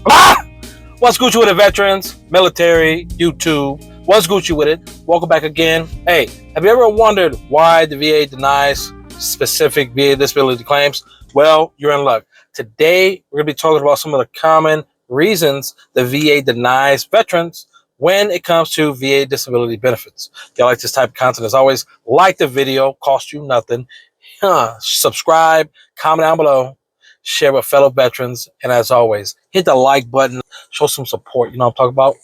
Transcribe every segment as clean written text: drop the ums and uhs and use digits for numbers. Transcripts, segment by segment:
Ah! What's Gucci with it, veterans, military, YouTube? What's Gucci with it? Welcome back again. Hey, have you ever wondered why the VA denies specific VA disability claims? Well, you're in luck. Today, we're going to be talking about some of the common reasons the VA denies veterans when it comes to VA disability benefits. If you like this type of content, as always, like the video, cost you nothing. Subscribe, comment down below, share with fellow veterans, and as always, hit the like button, show some support. You know what I'm talking about?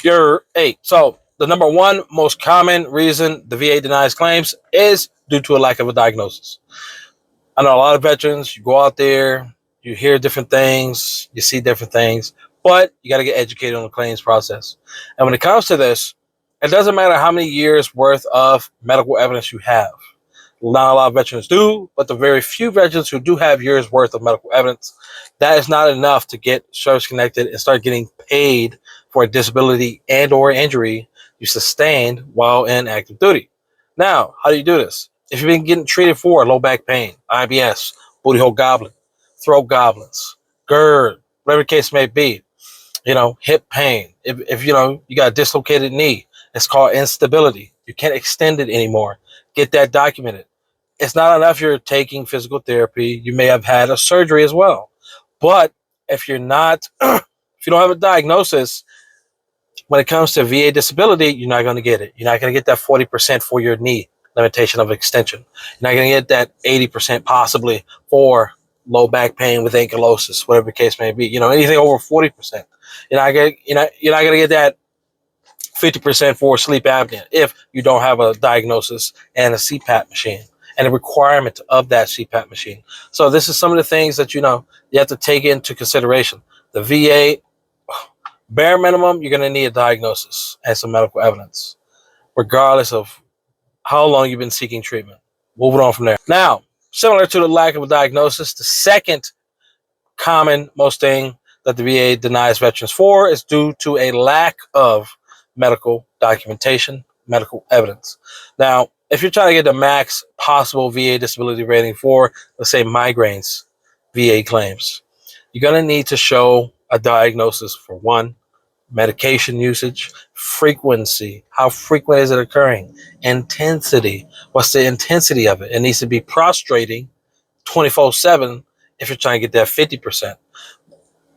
You're eight. So the number one most common reason the VA denies claims is due to a lack of a diagnosis. I know a lot of veterans, you go out there, you hear different things, you see different things, but you got to get educated on the claims process. And when it comes to this, it doesn't matter how many years worth of medical evidence you have. Not a lot of veterans do, but the very few veterans who do have years worth of medical evidence, that is not enough to get service connected and start getting paid for a disability and or injury you sustained while in active duty. Now, how do you do this? If you've been getting treated for low back pain, IBS, booty hole goblin, throat goblins, GERD, whatever the case may be, hip pain, if you got a dislocated knee, it's called instability. You can't extend it anymore. Get that documented. It's not enough you're taking physical therapy. You may have had a surgery as well. But if you're not, if you don't have a diagnosis, when it comes to VA disability, you're not going to get it. You're not going to get that 40% for your knee limitation of extension. You're not going to get that 80% possibly for low back pain with ankylosis, whatever the case may be. Anything over 40%. You're not going to get that 50% for sleep apnea if you don't have a diagnosis and a CPAP machine and a requirement of that CPAP machine. So this is some of the things that you have to take into consideration. The VA, bare minimum, you're going to need a diagnosis and some medical evidence, regardless of how long you've been seeking treatment. Moving on from there. Now, similar to the lack of a diagnosis, the second common most thing that the VA denies veterans for is due to a lack of medical documentation, medical evidence. Now, if you're trying to get the max possible VA disability rating for, let's say, migraines, VA claims, you're going to need to show a diagnosis for one, medication usage, frequency, how frequent is it occurring, intensity, what's the intensity of it? It needs to be prostrating 24/7 if you're trying to get that 50%,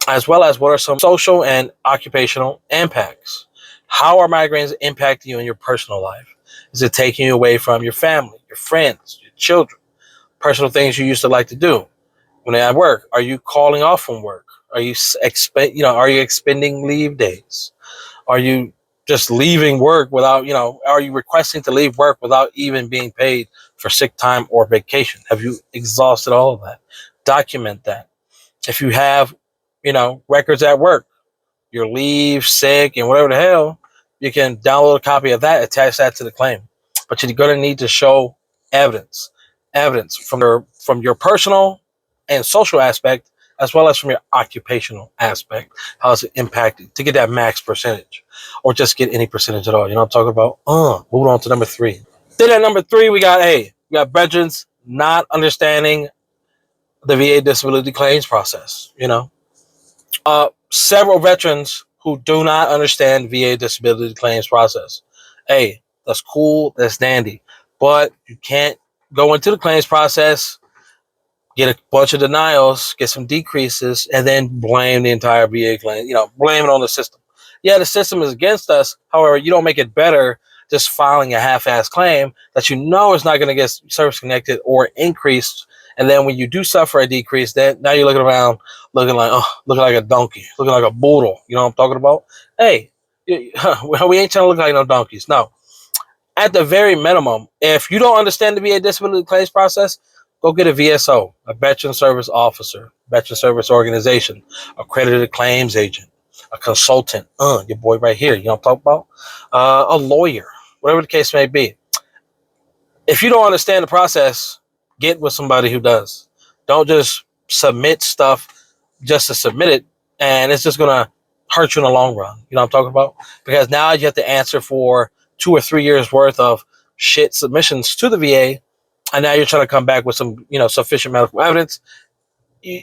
as well as what are some social and occupational impacts. How are migraines impacting you in your personal life? Is it taking you away from your family, your friends, your children, personal things you used to like to do? When you're at work, are you calling off from work? Are you are you expending leave days? Are you just leaving work without, are you requesting to leave work without even being paid for sick time or vacation? Have you exhausted all of that? Document that. If you have, records at work, your leave, sick, and whatever the hell, you can download a copy of that, attach that to the claim. But you're going to need to show evidence from your personal and social aspect, as well as from your occupational aspect. How is it impacted to get that max percentage, or just get any percentage at all? You know what I'm talking about? Moving on to number three. Then at number three, we got veterans not understanding the VA disability claims process. Several veterans who do not understand VA disability claims process. Hey, that's cool, that's dandy, but you can't go into the claims process, get a bunch of denials, get some decreases, and then blame the entire VA claim, blame it on the system. Yeah, the system is against us. However, you don't make it better just filing a half-ass claim that is not going to get service connected or increased. And then when you do suffer a decrease, then now you're looking around looking like a donkey, looking like a boodle. You know what I'm talking about? Hey, we ain't trying to look like no donkeys. No. At the very minimum, if you don't understand the VA disability claims process, go get a VSO, a Veteran Service Officer, Veteran Service Organization, accredited claims agent, a consultant, your boy right here, you know what I'm talking about? A lawyer, whatever the case may be. If you don't understand the process, get with somebody who does. Don't just submit stuff just to submit it, and it's just going to hurt you in the long run. You know what I'm talking about? Because now you have to answer for 2 or 3 years worth of shit submissions to the VA, and now you're trying to come back with some, sufficient medical evidence. you,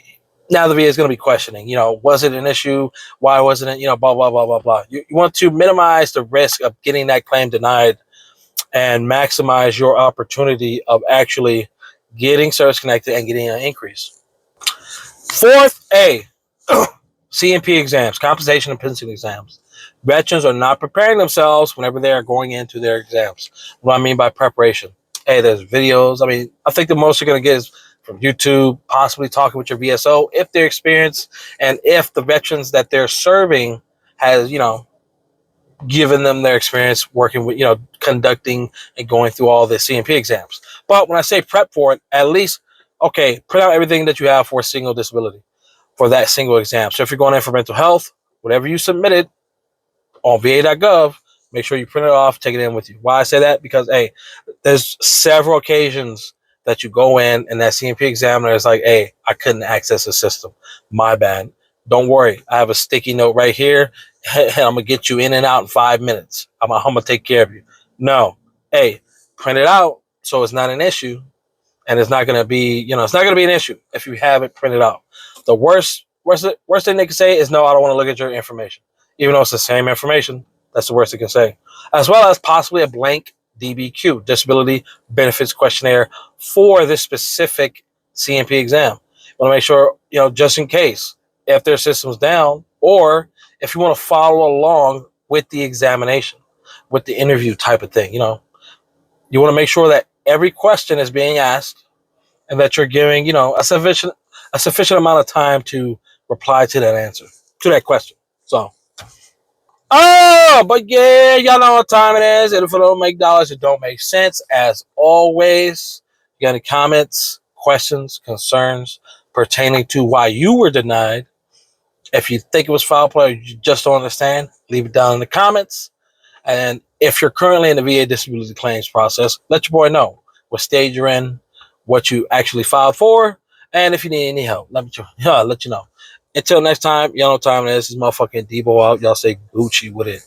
now the VA is going to be questioning, was it an issue? Why wasn't it? Blah, blah, blah, blah, blah. You want to minimize the risk of getting that claim denied and maximize your opportunity of actually getting service connected and getting an increase. Fourth, CMP exams, compensation and pension exams. Veterans are not preparing themselves whenever they are going into their exams. What I mean by preparation, there's videos. I think the most you're going to get is from YouTube, possibly talking with your VSO if they're experienced and if the veterans that they're serving has, given them their experience working with, conducting and going through all the CMP exams. But when I say prep for it, at least, print out everything that you have for a single disability for that single exam. So if you're going in for mental health, whatever you submitted on va.gov, make sure you print it off, take it in with you. Why I say that? Because, there's several occasions that you go in and that CMP examiner is like, I couldn't access the system. My bad. Don't worry. I have a sticky note right here. I'm going to get you in and out in 5 minutes. I'm going to take care of you. No. Print it out so it's not an issue. And it's not going to be, it's not going to be an issue if you have it printed out. The worst thing they can say is, no, I don't want to look at your information. Even though it's the same information, that's the worst they can say. As well as possibly a blank DBQ, Disability Benefits Questionnaire, for this specific CMP exam. You want to make sure, just in case, if their system's down, or if you want to follow along with the examination, with the interview type of thing, you want to make sure that every question is being asked and that you're giving, a sufficient amount of time to reply to that answer, to that question. So, but yeah, y'all know what time it is. And if it don't make dollars, it don't make sense. As always, you got any comments, questions, concerns pertaining to why you were denied? If you think it was foul play or you just don't understand, leave it down in the comments. And if you're currently in the VA disability claims process, let your boy know what stage you're in, what you actually filed for, and if you need any help, let you know. Until next time, y'all know what time it is. This is motherfucking Debo out. Y'all stay Gucci with it.